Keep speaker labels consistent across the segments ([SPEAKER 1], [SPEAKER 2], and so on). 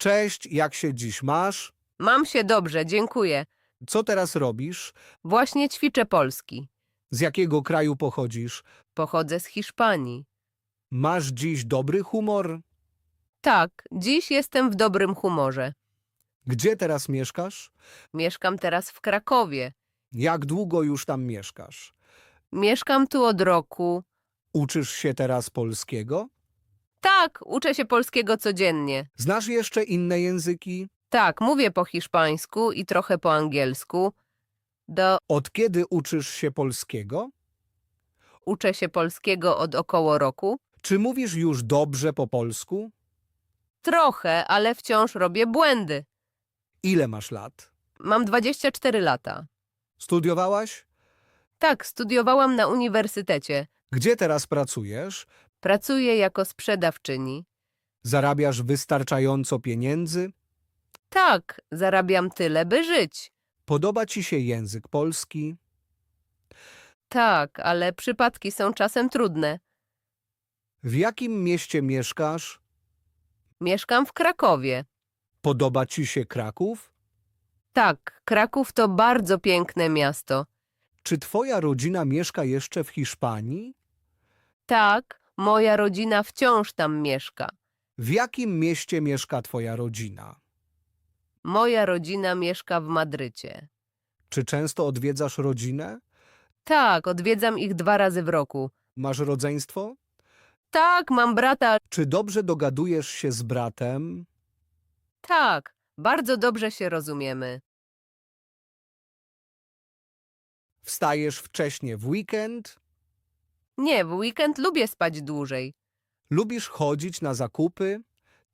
[SPEAKER 1] Cześć, jak się dziś masz?
[SPEAKER 2] Mam się dobrze, dziękuję.
[SPEAKER 1] Co teraz robisz?
[SPEAKER 2] Właśnie ćwiczę polski.
[SPEAKER 1] Z jakiego kraju pochodzisz?
[SPEAKER 2] Pochodzę z Hiszpanii.
[SPEAKER 1] Masz dziś dobry humor?
[SPEAKER 2] Tak, dziś jestem w dobrym humorze.
[SPEAKER 1] Gdzie teraz mieszkasz?
[SPEAKER 2] Mieszkam teraz w Krakowie.
[SPEAKER 1] Jak długo już tam mieszkasz?
[SPEAKER 2] Mieszkam tu od roku.
[SPEAKER 1] Uczysz się teraz polskiego?
[SPEAKER 2] Tak, uczę się polskiego codziennie.
[SPEAKER 1] Znasz jeszcze inne języki?
[SPEAKER 2] Tak, mówię po hiszpańsku i trochę po angielsku.
[SPEAKER 1] Od kiedy uczysz się polskiego?
[SPEAKER 2] Uczę się polskiego od około roku.
[SPEAKER 1] Czy mówisz już dobrze po polsku?
[SPEAKER 2] Trochę, ale wciąż robię błędy.
[SPEAKER 1] Ile masz lat?
[SPEAKER 2] Mam 24 lata.
[SPEAKER 1] Studiowałaś?
[SPEAKER 2] Tak, studiowałam na uniwersytecie.
[SPEAKER 1] Gdzie teraz pracujesz?
[SPEAKER 2] Pracuję jako sprzedawczyni.
[SPEAKER 1] Zarabiasz wystarczająco pieniędzy?
[SPEAKER 2] Tak, zarabiam tyle, by żyć.
[SPEAKER 1] Podoba ci się język polski?
[SPEAKER 2] Tak, ale przypadki są czasem trudne.
[SPEAKER 1] W jakim mieście mieszkasz?
[SPEAKER 2] Mieszkam w Krakowie.
[SPEAKER 1] Podoba ci się Kraków?
[SPEAKER 2] Tak, Kraków to bardzo piękne miasto.
[SPEAKER 1] Czy twoja rodzina mieszka jeszcze w Hiszpanii?
[SPEAKER 2] Tak, moja rodzina wciąż tam mieszka.
[SPEAKER 1] W jakim mieście mieszka twoja rodzina?
[SPEAKER 2] Moja rodzina mieszka w Madrycie.
[SPEAKER 1] Czy często odwiedzasz rodzinę?
[SPEAKER 2] Tak, odwiedzam ich 2 razy w roku.
[SPEAKER 1] Masz rodzeństwo?
[SPEAKER 2] Tak, mam brata.
[SPEAKER 1] Czy dobrze dogadujesz się z bratem?
[SPEAKER 2] Tak, bardzo dobrze się rozumiemy.
[SPEAKER 1] Wstajesz wcześnie w weekend?
[SPEAKER 2] Nie, w weekend lubię spać dłużej.
[SPEAKER 1] Lubisz chodzić na zakupy?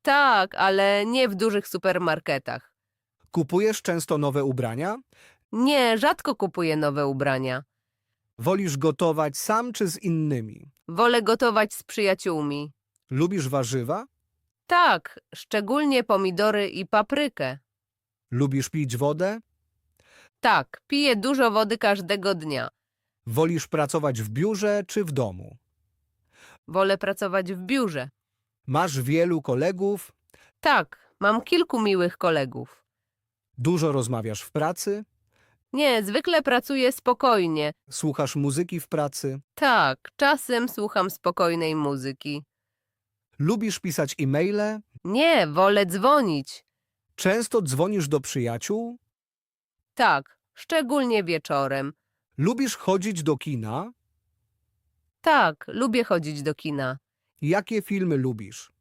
[SPEAKER 2] Tak, ale nie w dużych supermarketach.
[SPEAKER 1] Kupujesz często nowe ubrania?
[SPEAKER 2] Nie, rzadko kupuję nowe ubrania.
[SPEAKER 1] Wolisz gotować sam czy z innymi?
[SPEAKER 2] Wolę gotować z przyjaciółmi.
[SPEAKER 1] Lubisz warzywa?
[SPEAKER 2] Tak, szczególnie pomidory i paprykę.
[SPEAKER 1] Lubisz pić wodę?
[SPEAKER 2] Tak, piję dużo wody każdego dnia.
[SPEAKER 1] Wolisz pracować w biurze czy w domu?
[SPEAKER 2] Wolę pracować w biurze.
[SPEAKER 1] Masz wielu kolegów?
[SPEAKER 2] Tak, mam kilku miłych kolegów.
[SPEAKER 1] Dużo rozmawiasz w pracy?
[SPEAKER 2] Nie, zwykle pracuję spokojnie.
[SPEAKER 1] Słuchasz muzyki w pracy?
[SPEAKER 2] Tak, czasem słucham spokojnej muzyki.
[SPEAKER 1] Lubisz pisać e-maile?
[SPEAKER 2] Nie, wolę dzwonić.
[SPEAKER 1] Często dzwonisz do przyjaciół?
[SPEAKER 2] Tak, szczególnie wieczorem.
[SPEAKER 1] Lubisz chodzić do kina?
[SPEAKER 2] Tak, lubię chodzić do kina.
[SPEAKER 1] Jakie filmy lubisz?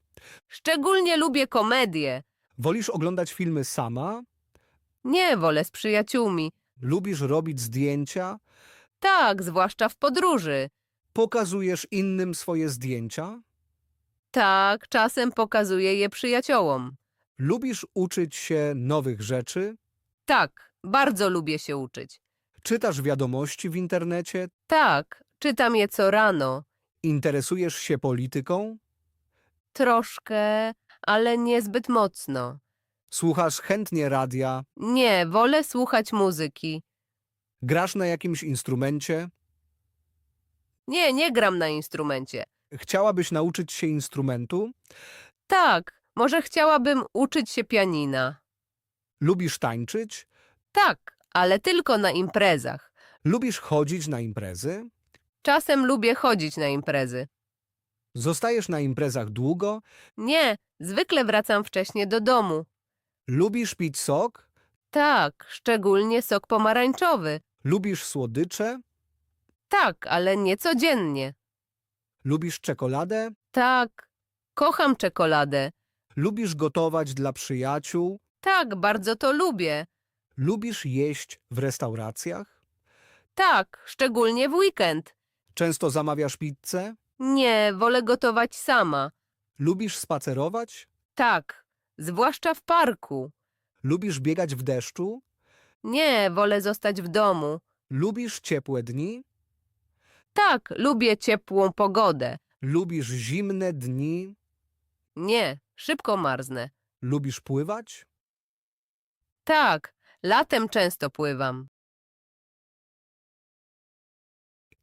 [SPEAKER 2] Szczególnie lubię komedie.
[SPEAKER 1] Wolisz oglądać filmy sama?
[SPEAKER 2] Nie, wolę z przyjaciółmi.
[SPEAKER 1] Lubisz robić zdjęcia?
[SPEAKER 2] Tak, zwłaszcza w podróży.
[SPEAKER 1] Pokazujesz innym swoje zdjęcia?
[SPEAKER 2] Tak, czasem pokazuję je przyjaciołom.
[SPEAKER 1] Lubisz uczyć się nowych rzeczy?
[SPEAKER 2] Tak, bardzo lubię się uczyć.
[SPEAKER 1] Czytasz wiadomości w internecie?
[SPEAKER 2] Tak, czytam je co rano.
[SPEAKER 1] Interesujesz się polityką?
[SPEAKER 2] Troszkę, ale niezbyt mocno.
[SPEAKER 1] Słuchasz chętnie radia?
[SPEAKER 2] Nie, wolę słuchać muzyki.
[SPEAKER 1] Grasz na jakimś instrumencie?
[SPEAKER 2] Nie, nie gram na instrumencie.
[SPEAKER 1] Chciałabyś nauczyć się instrumentu?
[SPEAKER 2] Tak, może chciałabym uczyć się pianina.
[SPEAKER 1] Lubisz tańczyć?
[SPEAKER 2] Tak, ale tylko na imprezach.
[SPEAKER 1] Lubisz chodzić na imprezy?
[SPEAKER 2] Czasem lubię chodzić na imprezy.
[SPEAKER 1] Zostajesz na imprezach długo?
[SPEAKER 2] Nie, zwykle wracam wcześnie do domu.
[SPEAKER 1] Lubisz pić sok?
[SPEAKER 2] Tak, szczególnie sok pomarańczowy.
[SPEAKER 1] Lubisz słodycze?
[SPEAKER 2] Tak, ale nie codziennie.
[SPEAKER 1] Lubisz czekoladę?
[SPEAKER 2] Tak, kocham czekoladę.
[SPEAKER 1] Lubisz gotować dla przyjaciół?
[SPEAKER 2] Tak, bardzo to lubię.
[SPEAKER 1] Lubisz jeść w restauracjach?
[SPEAKER 2] Tak, szczególnie w weekend.
[SPEAKER 1] Często zamawiasz pizzę?
[SPEAKER 2] Nie, wolę gotować sama.
[SPEAKER 1] Lubisz spacerować?
[SPEAKER 2] Tak, zwłaszcza w parku.
[SPEAKER 1] Lubisz biegać w deszczu?
[SPEAKER 2] Nie, wolę zostać w domu.
[SPEAKER 1] Lubisz ciepłe dni?
[SPEAKER 2] Tak, lubię ciepłą pogodę.
[SPEAKER 1] Lubisz zimne dni?
[SPEAKER 2] Nie, szybko marznę.
[SPEAKER 1] Lubisz pływać?
[SPEAKER 2] Tak, latem często pływam.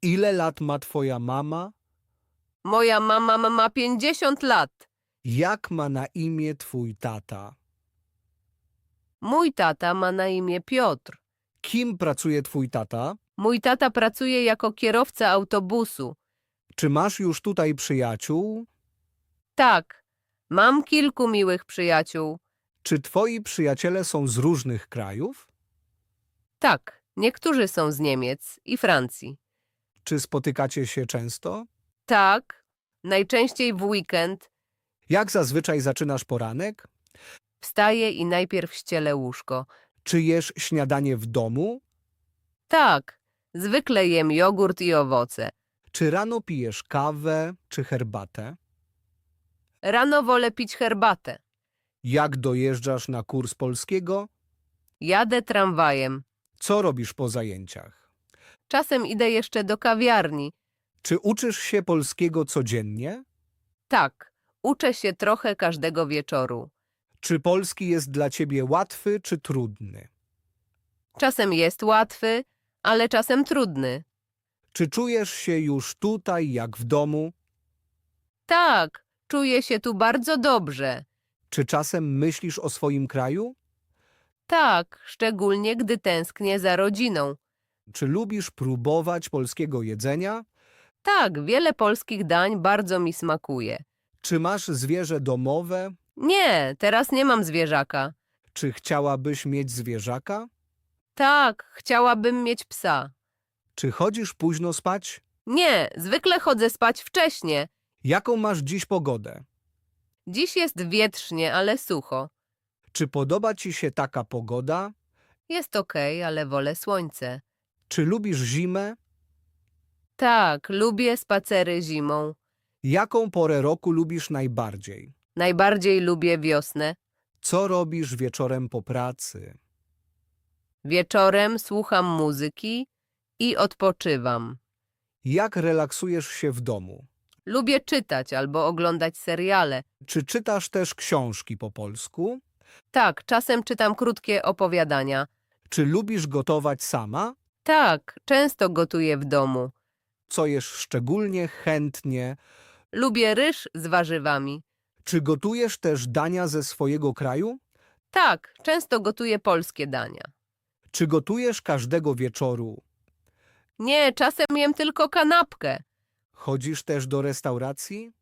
[SPEAKER 1] Ile lat ma twoja mama?
[SPEAKER 2] Moja mama ma 50 lat.
[SPEAKER 1] Jak ma na imię twój tata?
[SPEAKER 2] Mój tata ma na imię Piotr.
[SPEAKER 1] Kim pracuje twój tata?
[SPEAKER 2] Mój tata pracuje jako kierowca autobusu.
[SPEAKER 1] Czy masz już tutaj przyjaciół?
[SPEAKER 2] Tak, mam kilku miłych przyjaciół.
[SPEAKER 1] Czy twoi przyjaciele są z różnych krajów?
[SPEAKER 2] Tak, niektórzy są z Niemiec i Francji.
[SPEAKER 1] Czy spotykacie się często?
[SPEAKER 2] Tak, najczęściej w weekend.
[SPEAKER 1] Jak zazwyczaj zaczynasz poranek?
[SPEAKER 2] Wstaję i najpierw ścielę łóżko.
[SPEAKER 1] Czy jesz śniadanie w domu?
[SPEAKER 2] Tak, zwykle jem jogurt i owoce.
[SPEAKER 1] Czy rano pijesz kawę czy herbatę?
[SPEAKER 2] Rano wolę pić herbatę.
[SPEAKER 1] Jak dojeżdżasz na kurs polskiego?
[SPEAKER 2] Jadę tramwajem.
[SPEAKER 1] Co robisz po zajęciach?
[SPEAKER 2] Czasem idę jeszcze do kawiarni.
[SPEAKER 1] Czy uczysz się polskiego codziennie?
[SPEAKER 2] Tak, uczę się trochę każdego wieczoru.
[SPEAKER 1] Czy polski jest dla ciebie łatwy czy trudny?
[SPEAKER 2] Czasem jest łatwy, ale czasem trudny.
[SPEAKER 1] Czy czujesz się już tutaj jak w domu?
[SPEAKER 2] Tak, czuję się tu bardzo dobrze.
[SPEAKER 1] Czy czasem myślisz o swoim kraju?
[SPEAKER 2] Tak, szczególnie gdy tęsknię za rodziną.
[SPEAKER 1] Czy lubisz próbować polskiego jedzenia?
[SPEAKER 2] Tak, wiele polskich dań bardzo mi smakuje.
[SPEAKER 1] Czy masz zwierzę domowe?
[SPEAKER 2] Nie, teraz nie mam zwierzaka.
[SPEAKER 1] Czy chciałabyś mieć zwierzaka?
[SPEAKER 2] Tak, chciałabym mieć psa.
[SPEAKER 1] Czy chodzisz późno spać?
[SPEAKER 2] Nie, zwykle chodzę spać wcześnie.
[SPEAKER 1] Jaką masz dziś pogodę?
[SPEAKER 2] Dziś jest wietrznie, ale sucho.
[SPEAKER 1] Czy podoba ci się taka pogoda?
[SPEAKER 2] Jest okej, ale wolę słońce.
[SPEAKER 1] Czy lubisz zimę?
[SPEAKER 2] Tak, lubię spacery zimą.
[SPEAKER 1] Jaką porę roku lubisz najbardziej?
[SPEAKER 2] Najbardziej lubię wiosnę.
[SPEAKER 1] Co robisz wieczorem po pracy?
[SPEAKER 2] Wieczorem słucham muzyki i odpoczywam.
[SPEAKER 1] Jak relaksujesz się w domu?
[SPEAKER 2] Lubię czytać albo oglądać seriale.
[SPEAKER 1] Czy czytasz też książki po polsku?
[SPEAKER 2] Tak, czasem czytam krótkie opowiadania.
[SPEAKER 1] Czy lubisz gotować sama?
[SPEAKER 2] Tak, często gotuję w domu.
[SPEAKER 1] Co jesz szczególnie chętnie?
[SPEAKER 2] Lubię ryż z warzywami.
[SPEAKER 1] Czy gotujesz też dania ze swojego kraju?
[SPEAKER 2] Tak, często gotuję polskie dania.
[SPEAKER 1] Czy gotujesz każdego wieczoru?
[SPEAKER 2] Nie, czasem jem tylko kanapkę.
[SPEAKER 1] Chodzisz też do restauracji?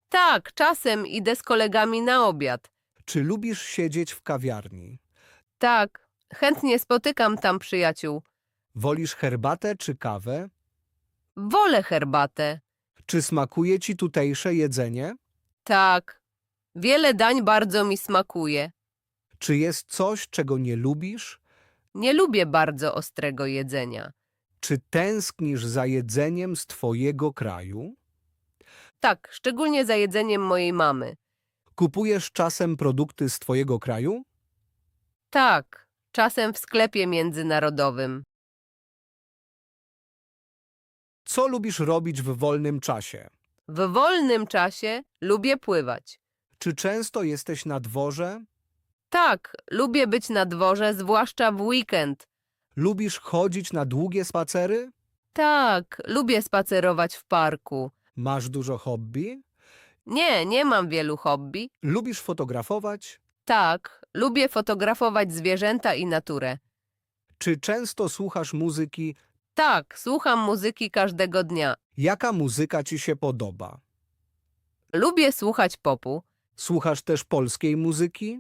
[SPEAKER 2] Tak, czasem idę z kolegami na obiad.
[SPEAKER 1] Czy lubisz siedzieć w kawiarni?
[SPEAKER 2] Tak, chętnie spotykam tam przyjaciół.
[SPEAKER 1] Wolisz herbatę czy kawę?
[SPEAKER 2] Wolę herbatę.
[SPEAKER 1] Czy smakuje ci tutejsze jedzenie?
[SPEAKER 2] Tak, wiele dań bardzo mi smakuje.
[SPEAKER 1] Czy jest coś, czego nie lubisz?
[SPEAKER 2] Nie lubię bardzo ostrego jedzenia.
[SPEAKER 1] Czy tęsknisz za jedzeniem z twojego kraju?
[SPEAKER 2] Tak, szczególnie za jedzeniem mojej mamy.
[SPEAKER 1] Kupujesz czasem produkty z twojego kraju?
[SPEAKER 2] Tak, czasem w sklepie międzynarodowym.
[SPEAKER 1] Co lubisz robić w wolnym czasie?
[SPEAKER 2] W wolnym czasie lubię pływać.
[SPEAKER 1] Czy często jesteś na dworze?
[SPEAKER 2] Tak, lubię być na dworze, zwłaszcza w weekend.
[SPEAKER 1] Lubisz chodzić na długie spacery?
[SPEAKER 2] Tak, lubię spacerować w parku.
[SPEAKER 1] Masz dużo hobby?
[SPEAKER 2] Nie, nie mam wielu hobby.
[SPEAKER 1] Lubisz fotografować?
[SPEAKER 2] Tak, lubię fotografować zwierzęta i naturę.
[SPEAKER 1] Czy często słuchasz muzyki?
[SPEAKER 2] Tak, słucham muzyki każdego dnia.
[SPEAKER 1] Jaka muzyka ci się podoba?
[SPEAKER 2] Lubię słuchać popu.
[SPEAKER 1] Słuchasz też polskiej muzyki?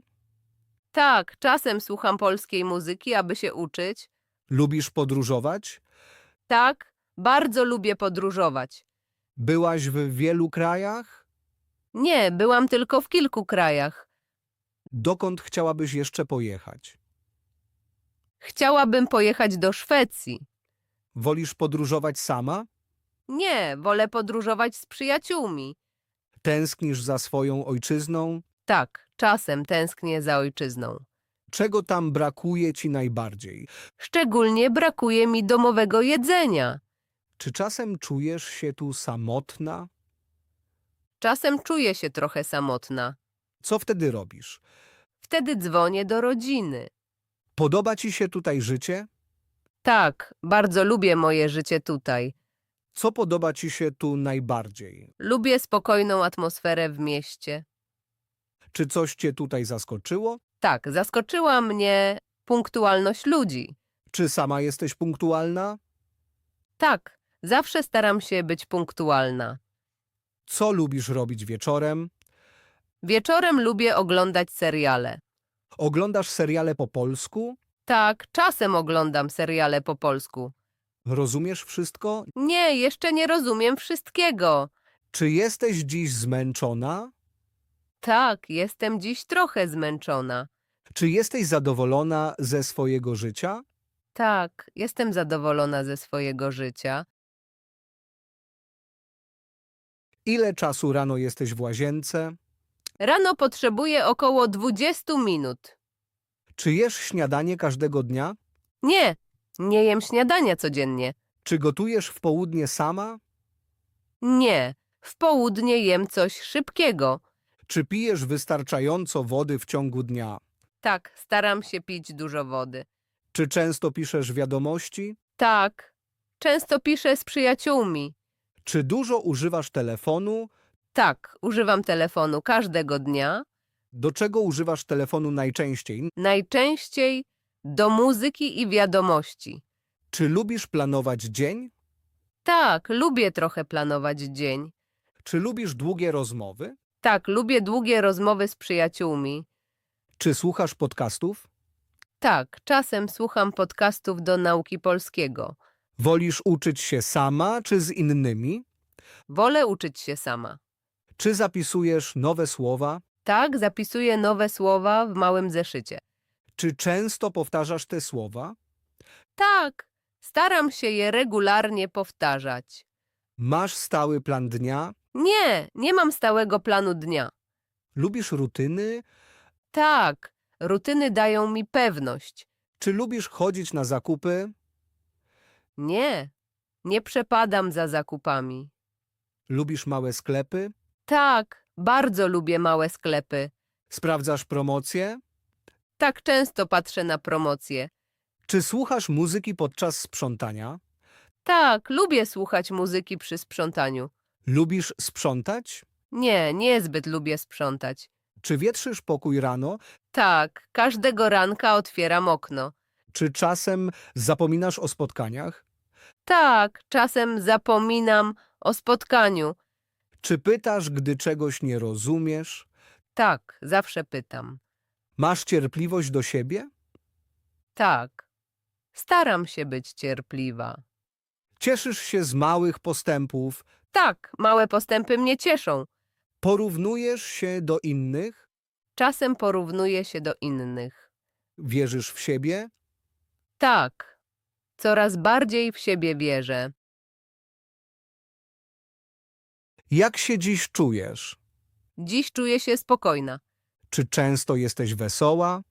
[SPEAKER 2] Tak, czasem słucham polskiej muzyki, aby się uczyć.
[SPEAKER 1] Lubisz podróżować?
[SPEAKER 2] Tak, bardzo lubię podróżować.
[SPEAKER 1] Byłaś w wielu krajach?
[SPEAKER 2] Nie, byłam tylko w kilku krajach.
[SPEAKER 1] Dokąd chciałabyś jeszcze pojechać?
[SPEAKER 2] Chciałabym pojechać do Szwecji.
[SPEAKER 1] Wolisz podróżować sama?
[SPEAKER 2] Nie, wolę podróżować z przyjaciółmi.
[SPEAKER 1] Tęsknisz za swoją ojczyzną?
[SPEAKER 2] Tak, czasem tęsknię za ojczyzną.
[SPEAKER 1] Czego tam brakuje ci najbardziej?
[SPEAKER 2] Szczególnie brakuje mi domowego jedzenia.
[SPEAKER 1] Czy czasem czujesz się tu samotna?
[SPEAKER 2] Czasem czuję się trochę samotna.
[SPEAKER 1] Co wtedy robisz?
[SPEAKER 2] Wtedy dzwonię do rodziny.
[SPEAKER 1] Podoba ci się tutaj życie?
[SPEAKER 2] Tak, bardzo lubię moje życie tutaj.
[SPEAKER 1] Co podoba ci się tu najbardziej?
[SPEAKER 2] Lubię spokojną atmosferę w mieście.
[SPEAKER 1] Czy coś cię tutaj zaskoczyło?
[SPEAKER 2] Tak, zaskoczyła mnie punktualność ludzi.
[SPEAKER 1] Czy sama jesteś punktualna?
[SPEAKER 2] Tak, zawsze staram się być punktualna.
[SPEAKER 1] Co lubisz robić wieczorem?
[SPEAKER 2] Wieczorem lubię oglądać seriale.
[SPEAKER 1] Oglądasz seriale po polsku?
[SPEAKER 2] Tak, czasem oglądam seriale po polsku.
[SPEAKER 1] Rozumiesz wszystko?
[SPEAKER 2] Nie, jeszcze nie rozumiem wszystkiego.
[SPEAKER 1] Czy jesteś dziś zmęczona?
[SPEAKER 2] Tak, jestem dziś trochę zmęczona.
[SPEAKER 1] Czy jesteś zadowolona ze swojego życia?
[SPEAKER 2] Tak, jestem zadowolona ze swojego życia.
[SPEAKER 1] Ile czasu rano jesteś w łazience?
[SPEAKER 2] Rano potrzebuję około 20 minut.
[SPEAKER 1] Czy jesz śniadanie każdego dnia?
[SPEAKER 2] Nie, nie jem śniadania codziennie.
[SPEAKER 1] Czy gotujesz w południe sama?
[SPEAKER 2] Nie, w południe jem coś szybkiego.
[SPEAKER 1] Czy pijesz wystarczająco wody w ciągu dnia?
[SPEAKER 2] Tak, staram się pić dużo wody.
[SPEAKER 1] Czy często piszesz wiadomości?
[SPEAKER 2] Tak, często piszę z przyjaciółmi.
[SPEAKER 1] Czy dużo używasz telefonu?
[SPEAKER 2] Tak, używam telefonu każdego dnia.
[SPEAKER 1] Do czego używasz telefonu najczęściej?
[SPEAKER 2] Najczęściej do muzyki i wiadomości.
[SPEAKER 1] Czy lubisz planować dzień?
[SPEAKER 2] Tak, lubię trochę planować dzień.
[SPEAKER 1] Czy lubisz długie rozmowy?
[SPEAKER 2] Tak, lubię długie rozmowy z przyjaciółmi.
[SPEAKER 1] Czy słuchasz podcastów?
[SPEAKER 2] Tak, czasem słucham podcastów do nauki polskiego.
[SPEAKER 1] Wolisz uczyć się sama czy z innymi?
[SPEAKER 2] Wolę uczyć się sama.
[SPEAKER 1] Czy zapisujesz nowe słowa?
[SPEAKER 2] Tak, zapisuję nowe słowa w małym zeszycie.
[SPEAKER 1] Czy często powtarzasz te słowa?
[SPEAKER 2] Tak, staram się je regularnie powtarzać.
[SPEAKER 1] Masz stały plan dnia?
[SPEAKER 2] Nie, nie mam stałego planu dnia.
[SPEAKER 1] Lubisz rutyny?
[SPEAKER 2] Tak, rutyny dają mi pewność.
[SPEAKER 1] Czy lubisz chodzić na zakupy?
[SPEAKER 2] Nie, nie przepadam za zakupami.
[SPEAKER 1] Lubisz małe sklepy?
[SPEAKER 2] Tak, bardzo lubię małe sklepy.
[SPEAKER 1] Sprawdzasz promocje?
[SPEAKER 2] Tak często patrzę na promocje.
[SPEAKER 1] Czy słuchasz muzyki podczas sprzątania?
[SPEAKER 2] Tak, lubię słuchać muzyki przy sprzątaniu.
[SPEAKER 1] Lubisz sprzątać?
[SPEAKER 2] Nie, niezbyt lubię sprzątać.
[SPEAKER 1] Czy wietrzysz pokój rano?
[SPEAKER 2] Tak, każdego ranka otwieram okno.
[SPEAKER 1] Czy czasem zapominasz o spotkaniach?
[SPEAKER 2] Tak, czasem zapominam o spotkaniu.
[SPEAKER 1] Czy pytasz, gdy czegoś nie rozumiesz?
[SPEAKER 2] Tak, zawsze pytam.
[SPEAKER 1] Masz cierpliwość do siebie?
[SPEAKER 2] Tak, staram się być cierpliwa.
[SPEAKER 1] Cieszysz się z małych postępów?
[SPEAKER 2] Tak, małe postępy mnie cieszą.
[SPEAKER 1] Porównujesz się do innych?
[SPEAKER 2] Czasem porównuję się do innych.
[SPEAKER 1] Wierzysz w siebie?
[SPEAKER 2] Tak, coraz bardziej w siebie wierzę.
[SPEAKER 1] Jak się dziś czujesz?
[SPEAKER 2] Dziś czuję się spokojna.
[SPEAKER 1] Czy często jesteś wesoła?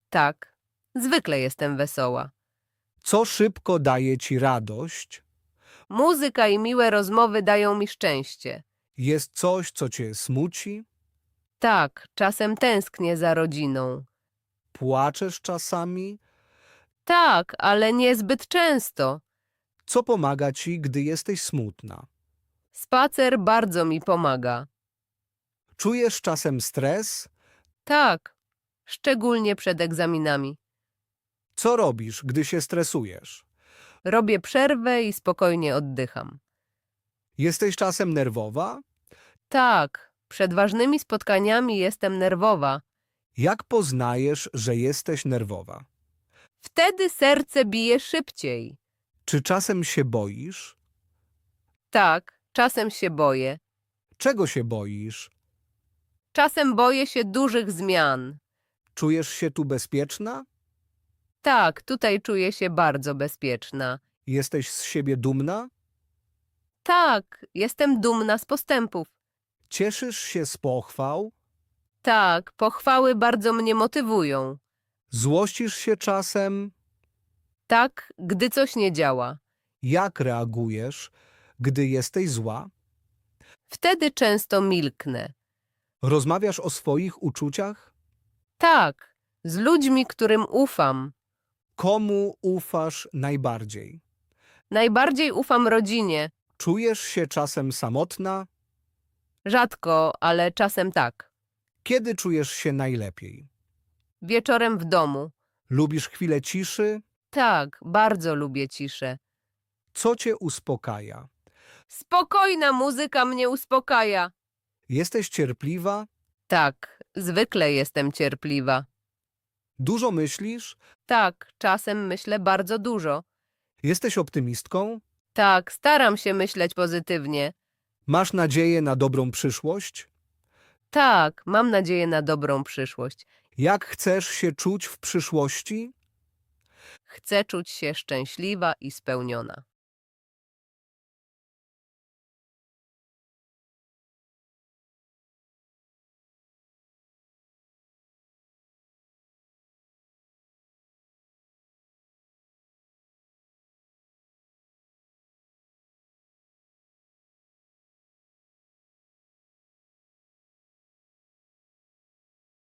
[SPEAKER 2] Tak, zwykle jestem wesoła.
[SPEAKER 1] Co szybko daje ci radość?
[SPEAKER 2] Muzyka i miłe rozmowy dają mi szczęście.
[SPEAKER 1] Jest coś, co cię smuci?
[SPEAKER 2] Tak, czasem tęsknię za rodziną.
[SPEAKER 1] Płaczesz czasami?
[SPEAKER 2] Tak, ale niezbyt często.
[SPEAKER 1] Co pomaga ci, gdy jesteś smutna?
[SPEAKER 2] Spacer bardzo mi pomaga.
[SPEAKER 1] Czujesz czasem stres?
[SPEAKER 2] Tak, szczególnie przed egzaminami.
[SPEAKER 1] Co robisz, gdy się stresujesz?
[SPEAKER 2] Robię przerwę i spokojnie oddycham.
[SPEAKER 1] Jesteś czasem nerwowa?
[SPEAKER 2] Tak, przed ważnymi spotkaniami jestem nerwowa.
[SPEAKER 1] Jak poznajesz, że jesteś nerwowa?
[SPEAKER 2] Wtedy serce bije szybciej.
[SPEAKER 1] Czy czasem się boisz?
[SPEAKER 2] Tak, czasem się boję.
[SPEAKER 1] Czego się boisz?
[SPEAKER 2] Czasem boję się dużych zmian.
[SPEAKER 1] Czujesz się tu bezpieczna?
[SPEAKER 2] Tak, tutaj czuję się bardzo bezpieczna.
[SPEAKER 1] Jesteś z siebie dumna?
[SPEAKER 2] Tak, jestem dumna z postępów.
[SPEAKER 1] Cieszysz się z pochwał?
[SPEAKER 2] Tak, pochwały bardzo mnie motywują.
[SPEAKER 1] Złościsz się czasem?
[SPEAKER 2] Tak, gdy coś nie działa.
[SPEAKER 1] Jak reagujesz, gdy jesteś zła?
[SPEAKER 2] Wtedy często milknę.
[SPEAKER 1] Rozmawiasz o swoich uczuciach?
[SPEAKER 2] Tak, z ludźmi, którym ufam.
[SPEAKER 1] Komu ufasz najbardziej?
[SPEAKER 2] Najbardziej ufam rodzinie.
[SPEAKER 1] Czujesz się czasem samotna?
[SPEAKER 2] Rzadko, ale czasem tak.
[SPEAKER 1] Kiedy czujesz się najlepiej?
[SPEAKER 2] Wieczorem w domu.
[SPEAKER 1] Lubisz chwilę ciszy?
[SPEAKER 2] Tak, bardzo lubię ciszę.
[SPEAKER 1] Co cię uspokaja?
[SPEAKER 2] Spokojna muzyka mnie uspokaja.
[SPEAKER 1] Jesteś cierpliwa?
[SPEAKER 2] Tak, zwykle jestem cierpliwa.
[SPEAKER 1] Dużo myślisz?
[SPEAKER 2] Tak, czasem myślę bardzo dużo.
[SPEAKER 1] Jesteś optymistką?
[SPEAKER 2] Tak, staram się myśleć pozytywnie.
[SPEAKER 1] Masz nadzieję na dobrą przyszłość?
[SPEAKER 2] Tak, mam nadzieję na dobrą przyszłość.
[SPEAKER 1] Jak chcesz się czuć w przyszłości?
[SPEAKER 2] Chcę czuć się szczęśliwa i spełniona.